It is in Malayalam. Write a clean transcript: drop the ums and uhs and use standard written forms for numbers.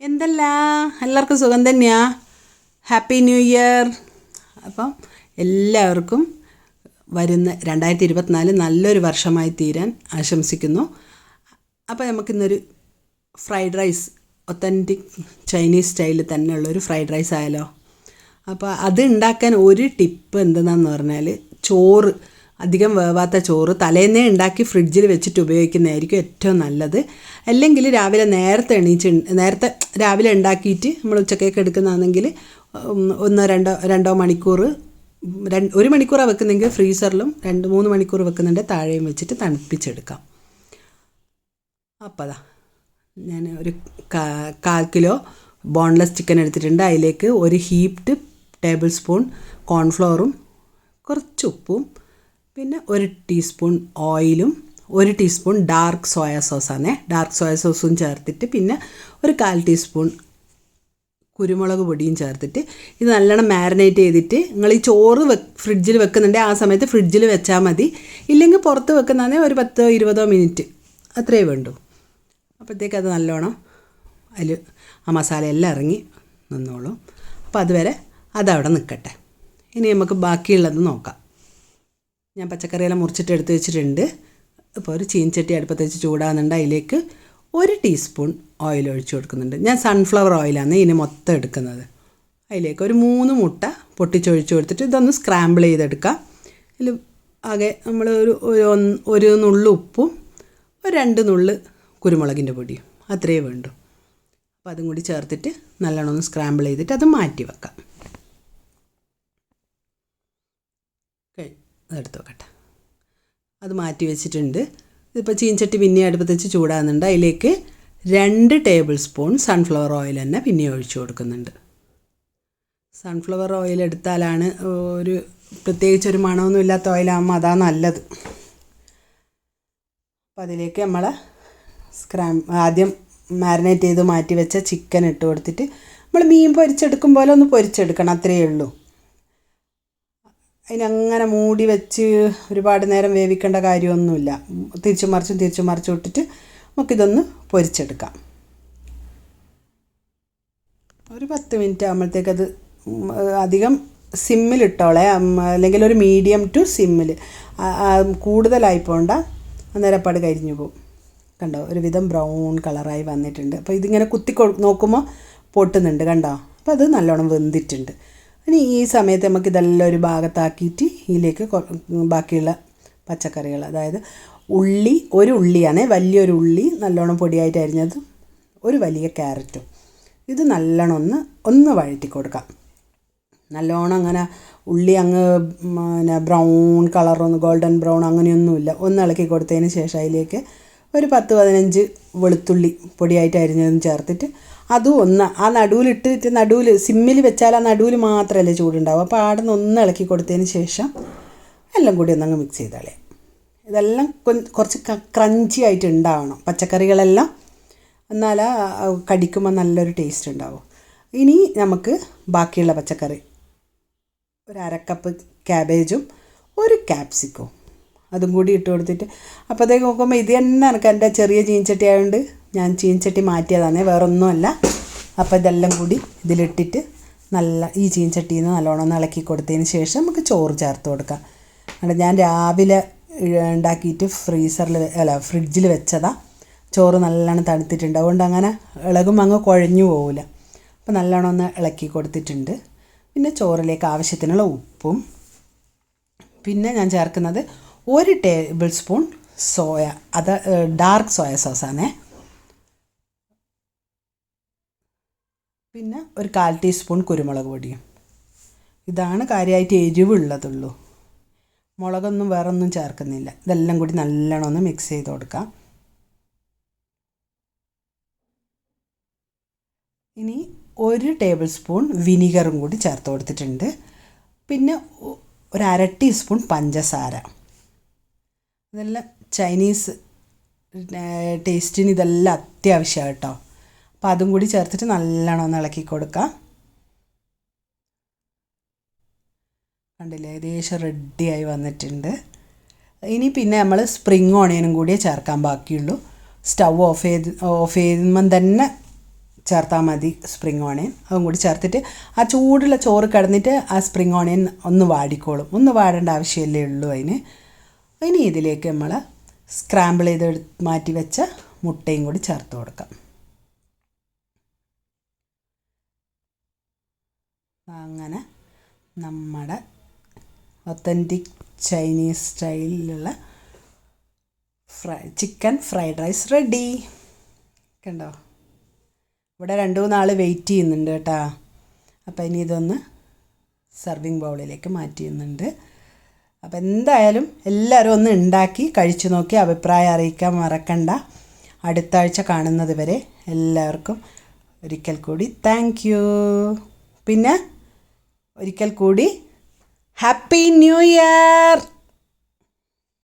എന്തല്ല എല്ലാവർക്കും സുഖം തന്നെയാ. Happy new year. അപ്പം എല്ലാവർക്കും വരുന്ന 2024 നല്ലൊരു വർഷമായി തീരാൻ ആശംസിക്കുന്നു. അപ്പോൾ നമുക്കിന്നൊരു ഫ്രൈഡ് റൈസ്, ഒത്തൻറ്റിക് ചൈനീസ് സ്റ്റൈലിൽ തന്നെയുള്ളൊരു ഫ്രൈഡ് റൈസ് ആയാലോ. അപ്പോൾ അത് ഉണ്ടാക്കാൻ ഒരു ടിപ്പ് എന്തെന്നാന്ന് പറഞ്ഞാൽ, ചോറ് അധികം വേവാത്ത ചോറ് തലേന്നേ ഉണ്ടാക്കി ഫ്രിഡ്ജിൽ വെച്ചിട്ട് ഉപയോഗിക്കുന്നതായിരിക്കും ഏറ്റവും നല്ലത്. അല്ലെങ്കിൽ രാവിലെ നേരത്തെ രാവിലെ ഉണ്ടാക്കിയിട്ട് നമ്മൾ ഉച്ചക്കേക്ക് എടുക്കുന്നതാണെങ്കിൽ ഒന്നോ രണ്ടോ മണിക്കൂർ, 1 മണിക്കൂറാണ് വെക്കുന്നെങ്കിൽ ഫ്രീസറിലും 2-3 മണിക്കൂർ വെക്കുന്നുണ്ട് താഴെയും വെച്ചിട്ട് തണുപ്പിച്ചെടുക്കാം. അപ്പോൾ അതാ ഞാൻ ഒരു 1/4 കിലോ ബോൺലെസ് ചിക്കൻ എടുത്തിട്ടുണ്ട്. അതിലേക്ക് ഒരു ഹീപ്ഡ് ടേബിൾ സ്പൂൺ കോൺഫ്ലവറും കുറച്ച് ഉപ്പും പിന്നെ 1 ടീസ്പൂൺ ഓയിലും 1 ടീസ്പൂൺ ഡാർക്ക് സോയാ സോസും ചേർത്തിട്ട് പിന്നെ ഒരു 1/4 ടീസ്പൂൺ കുരുമുളക് പൊടിയും ചേർത്തിട്ട് ഇത് നല്ലോണം മാരിനേറ്റ് ചെയ്തിട്ട് നിങ്ങൾ ഈ ചോറ് ഫ്രിഡ്ജിൽ വെക്കുന്നുണ്ടെങ്കിൽ ആ സമയത്ത് ഫ്രിഡ്ജിൽ വെച്ചാൽ മതി. ഇല്ലെങ്കിൽ പുറത്ത് വെക്കുന്നതാണെങ്കിൽ ഒരു 10-20 മിനിറ്റ് അത്രയേ വേണ്ടൂ. അപ്പോഴത്തേക്ക് അത് നല്ലോണം അതിൽ ആ മസാലയെല്ലാം ഇറങ്ങി നിന്നോളും. അപ്പോൾ അതുവരെ അതവിടെ നിൽക്കട്ടെ. ഇനി നമുക്ക് ബാക്കിയുള്ളത് നോക്കാം. ഞാൻ പച്ചക്കറിയെല്ലാം മുറിച്ചിട്ട് എടുത്ത് വെച്ചിട്ടുണ്ട്. ഇപ്പോൾ ഒരു ചീനച്ചട്ടി അടുപ്പത്ത് വെച്ച് ചൂടാകുന്നുണ്ട്. അതിലേക്ക് 1 ടീസ്പൂൺ ഓയിൽ ഒഴിച്ച് കൊടുക്കുന്നുണ്ട്. ഞാൻ സൺഫ്ലവർ ഓയിലാണ് ഇതിന് മൊത്തം എടുക്കുന്നത്. അതിലേക്ക് ഒരു 3 മുട്ട പൊട്ടിച്ചൊഴിച്ച് കൊടുത്തിട്ട് ഇതൊന്ന് സ്ക്രാമ്പിൾ ചെയ്തെടുക്കാം. ഇതിൽ ആകെ നമ്മൾ ഒരു നുള്ളു ഉപ്പും 2 നുള്ളു കുരുമുളകിൻ്റെ പൊടിയും അത്രയേ വേണ്ടൂ. അപ്പോൾ അതും കൂടി ചേർത്തിട്ട് നല്ലോണം ഒന്ന് സ്ക്രാമ്പിൾ ചെയ്തിട്ട് അത് മാറ്റി വെക്കാം. അതെടുത്ത് വെക്കട്ടെ. അത് മാറ്റി വെച്ചിട്ടുണ്ട്. ഇതിപ്പോൾ ചീനച്ചട്ടി പിന്നെ അടുപ്പത്ത് വെച്ച് ചൂടാകുന്നുണ്ട്. അതിലേക്ക് 2 ടേബിൾ സ്പൂൺ സൺഫ്ലവർ ഓയിൽ തന്നെ പിന്നെ ഒഴിച്ചു കൊടുക്കുന്നുണ്ട്. സൺഫ്ലവർ ഓയിൽ എടുത്താലാണ് ഒരു പ്രത്യേകിച്ചൊരു മണമൊന്നും ഇല്ലാത്ത ഓയിലാകുമ്പോൾ അതാണ് നല്ലത്. അപ്പോൾ അതിലേക്ക് നമ്മൾ ആദ്യം മാരിനേറ്റ് ചെയ്ത് മാറ്റി വെച്ച ചിക്കൻ ഇട്ട് കൊടുത്തിട്ട് നമ്മൾ മീൻ പൊരിച്ചെടുക്കും പോലെ ഒന്ന് പൊരിച്ചെടുക്കണം, അത്രയേ ഉള്ളൂ. അതിനങ്ങനെ മൂടി വെച്ച് ഒരുപാട് നേരം വേവിക്കേണ്ട കാര്യമൊന്നുമില്ല. തിരിച്ചും മറിച്ചും ഇട്ടിട്ട് നമുക്കിതൊന്ന് പൊരിച്ചെടുക്കാം. ഒരു 10 മിനിറ്റ് ആകുമ്പോഴത്തേക്കത് അധികം സിമ്മിലിട്ടോളെ, അല്ലെങ്കിൽ ഒരു മീഡിയം ടു സിമ്മിൽ. കൂടുതലായി പോകണ്ട, അന്നേരം അപ്പാട് കരിഞ്ഞു പോകും. കണ്ടോ, ഒരുവിധം ബ്രൗൺ കളറായി വന്നിട്ടുണ്ട്. അപ്പോൾ ഇതിങ്ങനെ നോക്കുമ്പോൾ പൊട്ടുന്നുണ്ട്, കണ്ടോ. അപ്പോൾ അത് നല്ലോണം വെന്തിട്ടുണ്ട്. ഇനി ഈ സമയത്ത് നമുക്ക് ഇതെല്ലാം ഒരു ഭാഗത്താക്കിയിട്ട് ഇതിലേക്ക് ബാക്കിയുള്ള പച്ചക്കറികൾ, അതായത് ഒരു ഉള്ളിയാണ്, വലിയൊരു ഉള്ളി നല്ലോണം പൊടിയായിട്ട് അരിഞ്ഞത്, ഒരു വലിയ ക്യാരറ്റും, ഇത് നല്ലോണം ഒന്ന് വഴറ്റി കൊടുക്കാം. നല്ലോണം അങ്ങനെ ഉള്ളി അങ്ങ് പിന്നെ ബ്രൗൺ ഗോൾഡൻ ബ്രൗൺ അങ്ങനെയൊന്നുമില്ല. ഒന്ന് ഇളക്കി കൊടുത്തതിന് ശേഷം അതിലേക്ക് ഒരു 10-15 വെളുത്തുള്ളി പൊടിയായിട്ട് അരിഞ്ഞതും ചേർത്തിട്ട് അതും ആ നടുവിൽ സിമ്മിൽ വെച്ചാൽ ആ നടുവിൽ മാത്രമല്ലേ ചൂടുണ്ടാവും. അപ്പോൾ അവിടെ നിന്ന് ഒന്ന് ഇളക്കി കൊടുത്തതിന് ശേഷം എല്ലാം കൂടി ഒന്നങ്ങ് മിക്സ് ചെയ്താളേ. ഇതെല്ലാം കുറച്ച് ക്രഞ്ചി ആയിട്ട് ഉണ്ടാവണം പച്ചക്കറികളെല്ലാം, എന്നാൽ കടിക്കുമ്പോൾ നല്ലൊരു ടേസ്റ്റ് ഉണ്ടാവും. ഇനി നമുക്ക് ബാക്കിയുള്ള പച്ചക്കറി, ഒരു 1/2 കപ്പ് ക്യാബേജും 1 ക്യാപ്സിക്കവും അതും കൂടി ഇട്ട് കൊടുത്തിട്ട്, അപ്പോഴത്തേക്ക് നോക്കുമ്പോൾ ഇത് തന്നെ എനിക്ക് എൻ്റെ ചെറിയ ചീനച്ചട്ടി ആയതുകൊണ്ട് ഞാൻ ചീനച്ചട്ടി മാറ്റിയതാണ്, വേറൊന്നുമല്ല. അപ്പോൾ ഇതെല്ലാം കൂടി ഇതിലിട്ടിട്ട് ഈ ചീനച്ചട്ടിയിൽ നിന്ന് നല്ലോണം ഒന്ന് ഇളക്കി കൊടുത്തതിന് ശേഷം നമുക്ക് ചോറ് ചേർത്ത് കൊടുക്കാം. എന്നിട്ട് ഞാൻ രാവിലെ ഉണ്ടാക്കിയിട്ട് ഫ്രിഡ്ജിൽ വെച്ചതാണ്. ചോറ് നല്ലോണം തണുത്തിട്ടുണ്ട്, അതുകൊണ്ട് അങ്ങനെ ഇളകുമ്പോൾ അങ്ങ് കുഴഞ്ഞു പോകില്ല. അപ്പോൾ നല്ലോണം ഒന്ന് ഇളക്കി കൊടുത്തിട്ടുണ്ട്. പിന്നെ ചോറിലേക്ക് ആവശ്യത്തിനുള്ള ഉപ്പും, പിന്നെ ഞാൻ ചേർക്കുന്നത് 1 ടേബിൾ സ്പൂൺ ഡാർക്ക് സോയ സോസാണേ. പിന്നെ ഒരു 1/4 ടീസ്പൂൺ കുരുമുളക് പൊടിയും. ഇതാണ് കാര്യമായിട്ട് എരിവുള്ളതുള്ളൂ, മുളകൊന്നും വേറൊന്നും ചേർക്കുന്നില്ല. ഇതെല്ലാം കൂടി നല്ലോണം ഒന്ന് മിക്സ് ചെയ്ത് കൊടുക്കാം. ഇനി 1 ടേബിൾ സ്പൂൺ വിനീഗറും കൂടി ചേർത്ത് കൊടുത്തിട്ടുണ്ട്. പിന്നെ ഒരു 1/2 ടീസ്പൂൺ പഞ്ചസാര. ഇതെല്ലാം ചൈനീസ് ടേസ്റ്റിന് ഇതെല്ലാം അത്യാവശ്യമാണ് കേട്ടോ. അപ്പോൾ അതും കൂടി ചേർത്തിട്ട് നല്ലോണം ഒന്ന് ഇളക്കി കൊടുക്കാം. കണ്ടില്ലേ, ഏകദേശം റെഡിയായി വന്നിട്ടുണ്ട്. ഇനി പിന്നെ നമ്മൾ സ്പ്രിങ് ഓണിയനും കൂടിയേ ചേർക്കാൻ ബാക്കിയുള്ളൂ. സ്റ്റൗ ഓഫ് ചെയ്യുമ്പം തന്നെ ചേർത്താൽ മതി സ്പ്രിംഗ് ഓണിയൻ. അതും കൂടി ചേർത്തിട്ട് ആ ചൂടുള്ള ചോറ് കിടന്നിട്ട് ആ സ്പ്രിംഗ് ഓണിയൻ ഒന്ന് വാടിക്കോളും. ഒന്ന് വാടേണ്ട ആവശ്യമല്ലേ ഉള്ളൂ അതിന്. ഇനി ഇതിലേക്ക് നമ്മൾ സ്ക്രാമ്പിൾ ചെയ്ത് മാറ്റി വെച്ച മുട്ടയും കൂടി ചേർത്ത് കൊടുക്കാം. അങ്ങനെ നമ്മുടെ ഒത്തൻറ്റിക് ചൈനീസ് സ്റ്റൈലിലുള്ള ചിക്കൻ ഫ്രൈഡ് റൈസ് റെഡി. കണ്ടോ, ഇവിടെ 2-3 ആൾ വെയിറ്റ് ചെയ്യുന്നുണ്ട് കേട്ടോ. അപ്പോൾ ഇനി ഇതൊന്ന് സർവിങ് ബൗളിലേക്ക് മാറ്റിയുന്നുണ്ട്. അപ്പോൾ എന്തായാലും എല്ലാവരും ഒന്ന് ഉണ്ടാക്കി കഴിച്ചു നോക്കി അഭിപ്രായം അറിയിക്കാൻ മറക്കണ്ട. അടുത്ത ആഴ്ച കാണുന്നത് വരെ എല്ലാവർക്കും ഒരിക്കൽ കൂടി താങ്ക് യു. പിന്നെ ഒരിക്കൽ കൂടി ഹാപ്പി ന്യൂ ഇയർ.